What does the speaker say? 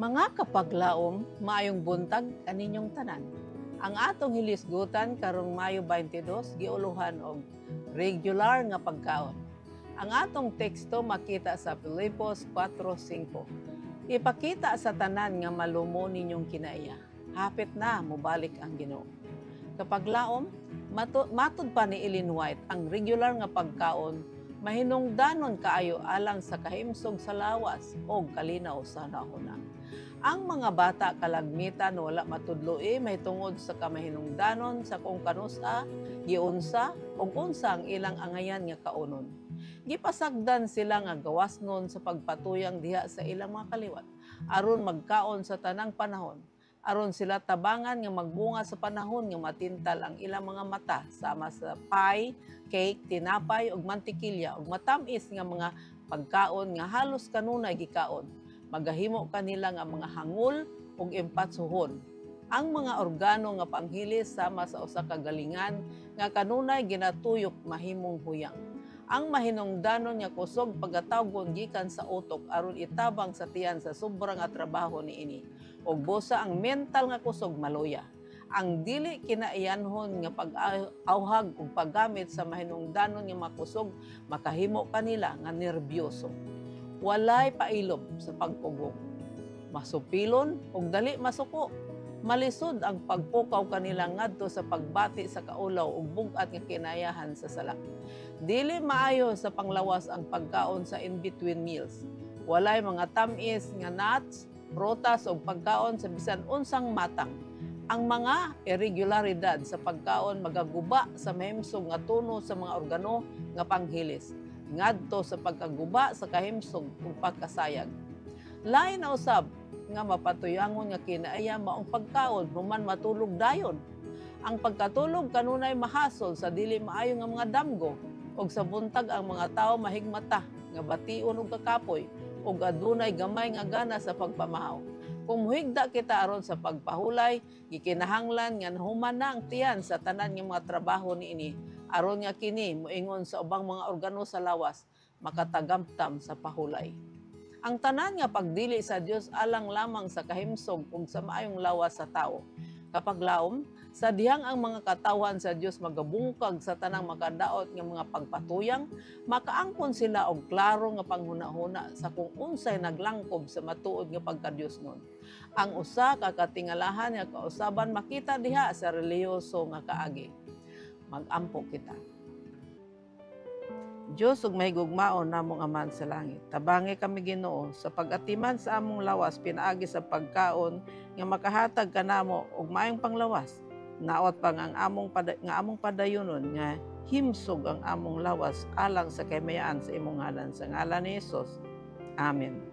Mga kapaglaom, maayong buntag kaninyong tanan. Ang atong hilisgutan karong Mayo 22 giuluhan og regular nga pagkaon. Ang atong teksto makita sa Filipos 4:5. Ipakita sa tanan nga malumo ninyong kinaiya. Hapit na mobalik ang Ginoo. Kapaglaom, matud pa ni Ellen White, ang regular nga pagkaon mahinungdanon kaayo alang sa kahimsog sa lawas o kalinaw sa nahuna. Ang mga bata kalagmitan wala matudloi may tungod sa kamahinungdanon sa kung kanusa, giunsa, ug unsa ang ilang angayan nga kaunon. Gipasagdan sila nga gawasnon sa pagpatuyang diha sa ilang mga kaliwat aron magkaon sa tanang panahon. Aron sila tabangan nga magbunga sa panahon nga matintal ang ilang mga mata sama sa pie, cake, tinapay ug mantikilya ug matamis nga mga pagkaon nga halos kanunay gikaon. Magahimo kanila nga mga hangul ug impatsuhon. Ang mga organo nga panghilis sama sa usa ka galingan nga kanunay ginatuyok mahimong huyang. Ang mahinungdanon nga kusog pagatawgon gikan sa utok aron itabang sa tiyan sa sobra nga trabaho niini. Ug busa ang mental nga kusog maluya. Ang dili kinaiyanhon nga pag-awhag ug paggamit sa mahinungdanon nga makusog makahimo kanila nga nerbyoso. Walay pailob sa pagpugong. Masupilon ug dali masuko. Malisod ang pagpukaw kanila ngadto sa pagbati sa kaulaw ug bug-at nga kinayahan sa sala. Dili maayo sa panglawas ang pagkaon sa in-between meals. Walay mga tamis nga nuts, prutas ug pagkaon sa bisan unsang matang. Ang mga irregularidad sa pagkaon magaguba sa mahimsog nga tuno sa mga organo nga panghilis ngadto sa pagkaguba sa kahimsog ug pagkasayag. Lain na usab nga mapatuyangon nga kinaaya maong pagkaon human matulog dayon. Ang pagkatulog kanunay mahasol sa dili maayo nga mga damgo ug sa buntag ang mga tawo mahigmata nga bation og kakapoy ug adunay gamay nga gana sa pagpamahaw. Kung muhigda kita aron sa pagpahulay, gikinahanglan nga nahuman na ang tiyan sa tanan nga mga trabaho niini aron nga kini moingon sa ubang mga organo sa lawas makatagamtam sa pahulay. Ang tanan nga pagdili sa Dios alang lamang sa kahimsog ug sa maayong lawas sa tao. Kapag laom, sa dihang ang mga katawan sa Dios magabungkag sa tanang makadaot nga mga pagpatuyang, makaangkon sila og klaro nga panghuna-huna sa kung unsay naglangkob sa matuod nga pagka-Diosnon. Ang usa ka katingalahan nga kausaban makita diha sa relihiyoso nga kaagi. Mag-ampo kita. Diyos ug mahigugmaon namong Aman sa langit. Tabangi kami Ginoo sa pag-atiman sa among lawas pinaagi sa pagkaon nga makahatag kanamo og maayong panglawas. Naot pang ang among padayonon nga himsog ang among lawas alang sa kamayaan sa imong ngalan sa ngalan ni Hesus. Amen.